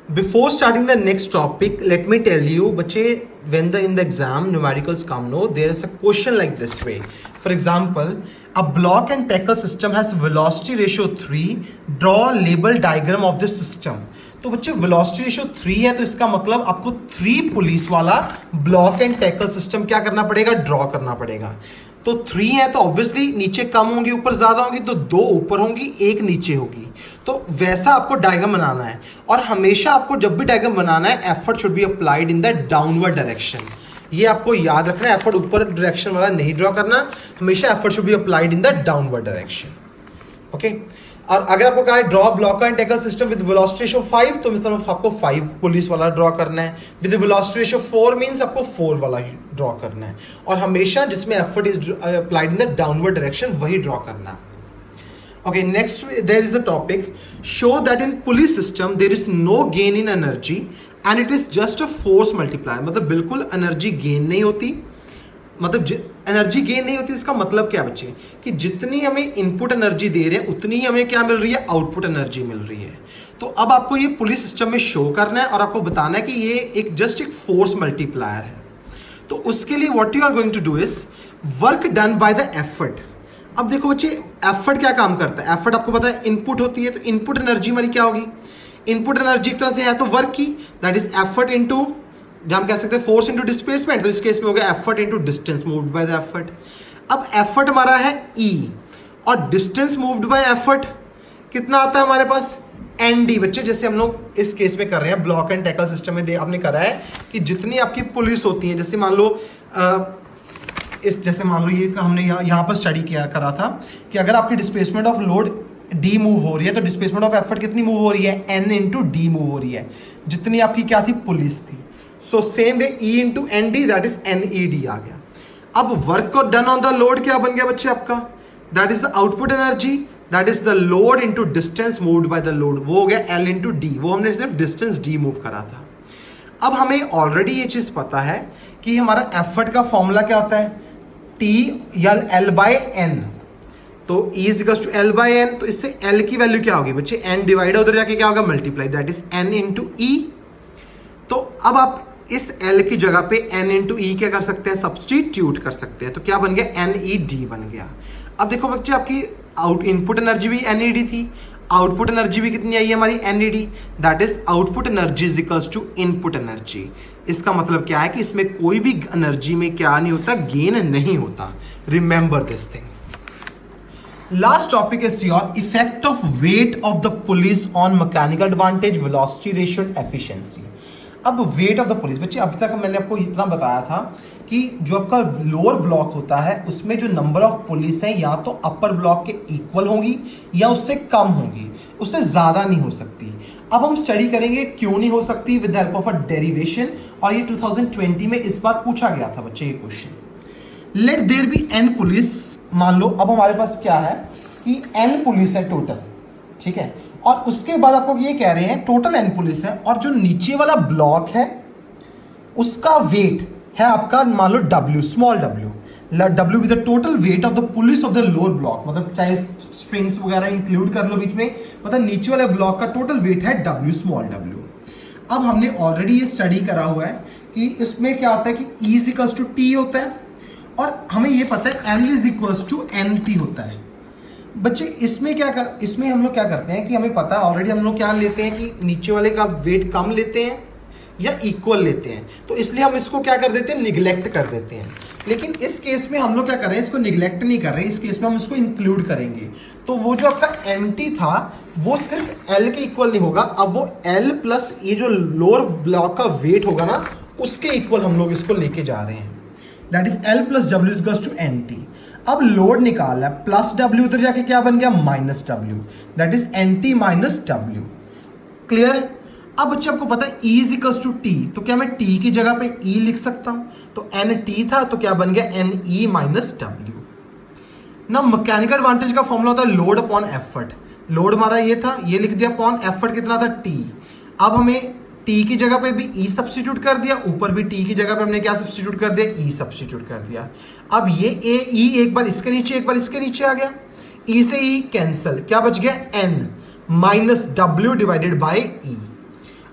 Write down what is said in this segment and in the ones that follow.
Before starting the next topic, let me tell you, बच्चे, when in the exam numericals come, no, there is a question like this way. For example, a block and tackle system has velocity ratio 3. Draw label diagram of this system. तो बच्चे velocity ratio 3 है, तो इसका मतलब आपको 3 police वाला block and tackle system क्या करना पड़ेगा, ड्रॉ करना पड़ेगा. तो 3 है तो ऑब्वियसली नीचे कम होंगी ऊपर ज्यादा होंगी, तो 2 ऊपर होंगी एक नीचे होगी. तो वैसा आपको डायग्राम बनाना है. और हमेशा आपको जब भी डायग्राम बनाना है, effort should be applied in the downward direction. ये आपको याद रखना है, एफर्ट ऊपर डायरेक्शन वाला नहीं ड्रॉ करना, हमेशा effort should be applied in the downward direction. Okay. और अगर आपको कहा है draw block and tackle system with velocity ratio 5, तो मतलब आपको 5 पुलिस वाला ड्रॉ करना है. विद वेलोसिटी रेशियो 4 मींस आपको 4 वाला ही ड्रॉ करना है. और हमेशा जिसमें effort is applied in the downward direction वही ड्रॉ करना है. Okay, next there is a topic. Show that in pulley system there is no gain in energy and it is just a force multiplier. मतलब बिल्कुल energy gain नहीं होती. मतलब energy gain नहीं होती, इसका मतलब क्या बच्चे, कि जितनी हमें इनपुट एनर्जी दे रहे हैं उतनी ही हमें क्या मिल रही है, आउटपुट एनर्जी मिल रही है. तो अब आपको ये पुली सिस्टम में शो करना है और आपको बताना है कि ये एक जस्ट एक फोर्स मल्टीप्लायर है. तो उसके लिए what you are going to do is work done by the effort. अब देखो बच्चे, एफर्ट क्या काम करता है, एफर्ट आपको पता है इनपुट होती है, तो इनपुट एनर्जी हमारी क्या होगी, इनपुट एनर्जी एक तरह से है तो वर्क की, दैट इज एफर्ट इनटू, हम कह सकते हैं फोर्स इनटू डिस्प्लेसमेंट. तो इस केस में हो गया effort into distance moved by the effort. अब एफर्ट हमारा है E और डिस्टेंस मूव्ड बाय एफर्ट कितना आता है हमारे पास, ND. बच्चे जैसे हम लोग इस केस में कर रहे हैं ब्लॉक एंड टैकल सिस्टम में, आपने करा है कि जितनी आपकी पुलिस होती है, जैसे मान लो जैसे मान लो ये हमने यहाँ पर स्टडी किया करा था कि अगर आपकी displacement of load D move हो रही है तो डिस्प्लेसमेंट ऑफ एफर्ट कितनी मूव हो रही है, N इंटू D मूव हो रही है, जितनी आपकी क्या थी, पुलिस थी. So same way E into ND, that is NED आ गया. अब वर्क और डन ऑन द लोड क्या बन गया बच्चे आपका, that is the output energy, that is the load into distance moved by the load, वो हो गया L इंटू D. वो हमने सिर्फ डिस्टेंस D मूव करा था. अब हमें ऑलरेडी ये चीज पता है कि हमारा एफर्ट का फॉर्मूला क्या होता है, T या L बाय N. तो E is equal to L by N. तो इससे L की वैल्यू क्या होगी बच्चे, N डिवाइड उधर जाके क्या होगा, multiply, that is N into E. तो अब आप इस L की जगह पे N इंटू E क्या कर सकते हैं, सब्सटीट्यूट कर सकते हैं. तो क्या बन गया, NED बन गया. अब देखो बच्चे, आपकी इनपुट एनर्जी भी NED थी, आउटपुट एनर्जी भी कितनी आई है हमारी, NED. That is output energy is equals to input energy. इसका मतलब क्या है कि इसमें कोई भी एनर्जी में क्या नहीं होता, गेन नहीं होता. Remember this thing. Last topic is your effect of weight of the police on mechanical advantage, velocity ratio and efficiency. अब वेट ऑफ द पुलिस बच्चे, अब तक मैंने आपको इतना बताया था कि जो आपका लोअर ब्लॉक होता है उसमें जो नंबर ऑफ पुलिस हैं या तो अपर ब्लॉक के इक्वल होंगी या उससे कम होंगी, उससे ज्यादा नहीं हो सकती. अब हम स्टडी करेंगे क्यों नहीं हो सकती with the help of a derivation. और ये 2020 में इस बार पूछा गया था बच्चे ये question. Let there be N pulleys. मान लो अब हमारे पास क्या है कि N पुलिस है टोटल, ठीक है, और उसके बाद आपको ये कह रहे हैं टोटल N पुलिस है और जो नीचे वाला ब्लॉक है उसका वेट है आपका मान लो W, small W with the total weight of the police of the lower block. मतलब चाहे स्प्रिंग्स वगैरह इंक्लूड कर लो बीच में, मतलब नीचे वाले ब्लॉक का टोटल वेट है W, स्मॉल W. अब हमने ऑलरेडी ये स्टडी करा हुआ है कि इसमें क्या होता है कि E is equals to T होता है और हमें ये पता है L is equals to NT होता है. बच्चे इसमें हम लोग क्या करते हैं कि हमें पता है ऑलरेडी, हम लोग क्या लेते हैं कि नीचे वाले का वेट कम लेते हैं या इक्वल लेते हैं, तो इसलिए हम इसको क्या कर देते हैं, निगलेक्ट कर देते हैं. लेकिन इस केस में हम लोग क्या कर रहे हैं, इसको निगलेक्ट नहीं कर रहे हैं, इस केस में हम इसको इंक्लूड करेंगे. तो वो जो आपका NT था वो सिर्फ L के इक्वल नहीं होगा, अब वो L प्लस ये जो लोअर ब्लॉक का वेट होगा ना उसके इक्वल हम लोग इसको लेके जा रहे हैं. That is L plus W is equals to NT. अब लोड निकालना है, प्लस W उधर जाके क्या बन गया, minus W, that is NT minus W. Clear है. अब बच्चे आपको पता है E is equals to T, तो क्या मैं T की जगह पे E लिख सकता हूं, तो NT था तो क्या बन गया, NE माइनस W. ना मैकेनिकल एडवांटेज का फॉर्मूला होता है लोड अपॉन एफर्ट. लोड हमारा ये था, ये लिख दिया अपॉन एफर्ट कितना था T. अब हमें T की जगह पे भी E सब्स्टिट्यूट कर दिया, ऊपर भी T की जगह पे हमने क्या सब्स्टिट्यूट कर दिया, E सब्स्टिट्यूट कर दिया. अब ये E एक बार इसके नीचे एक बार इसके नीचे आ गया, E से E कैंसल, क्या बच गया, N minus W divided by E.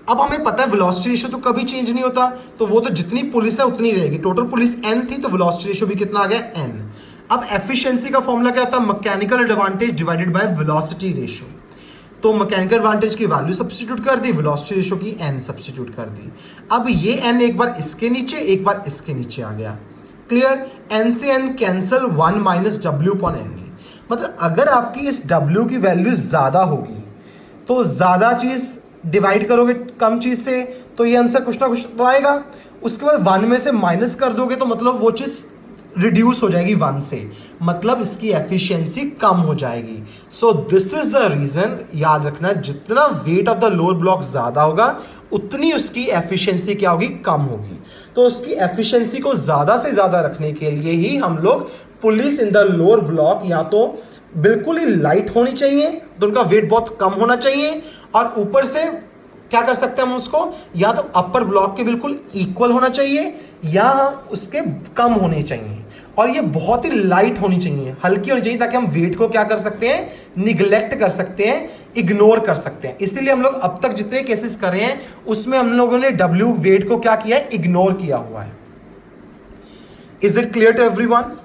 अब हमें पता है वेलोसिटी रेशियो तो कभी चेंज नहीं होता, तो वो तो जितनी पुलिस है उतनी रहेगी। टोटल पुलिस n थी तो वेलोसिटी रेशियो भी कितना आ गया, n। अब एफिशिएंसी का फॉर्मूला क्या होता है, mechanical advantage divided by velocity ratio. तो मैकेनिकल एडवांटेज की वैल्यू सब्स्टिट्यूट कर दी, वेलोसिटी रेशियो की n सब्स्टिट्यूट कर दी। अब ये n एक बार इसके नीचे एक बार इसके नीचे आ गया। क्लियर, n से n cancel, 1 minus W upon n। मतलब अगर आपकी इस w की वैल्यू ज्यादा होगी तो ज्यादा चीज डिवाइड करोगे कम चीज से तो ये आंसर कुछ ना कुछ तो आएगा। उसके बाद 1 में से माइनस कर दोगे तो मतलब वो चीज रिड्यूस हो जाएगी 1 से, मतलब इसकी एफिशिएंसी कम हो जाएगी। So this is the reason, याद रखना जितना weight of the lower block ज्यादा होगा उतनी उसकी एफिशिएंसी क्या होगी, कम होगी। तो उसकी एफिशिएंसी को ज्यादा से ज्यादा रखने के लिए ही हम लोग police in the lower block या तो बिल्कुल ही लाइट होनी चाहिए, तो उनका वेट बहुत कम होना चाहिए, और ऊपर से क्या कर सकते हैं हम उसको, या तो अपर ब्लॉक के बिल्कुल इक्वल होना चाहिए या उसके कम होने चाहिए, और ये बहुत ही लाइट होनी चाहिए, हल्की होनी चाहिए, ताकि हम वेट को क्या कर सकते हैं, निगलेक्ट कर सकते हैं, इग्नोर कर सकते हैं। इसलिए हम लोग अब तक जितने केसेस कर रहे हैं उसमें हम लोगों ने डब्ल्यू वेट को क्या किया है, इग्नोर किया हुआ है। Is it clear to everyone?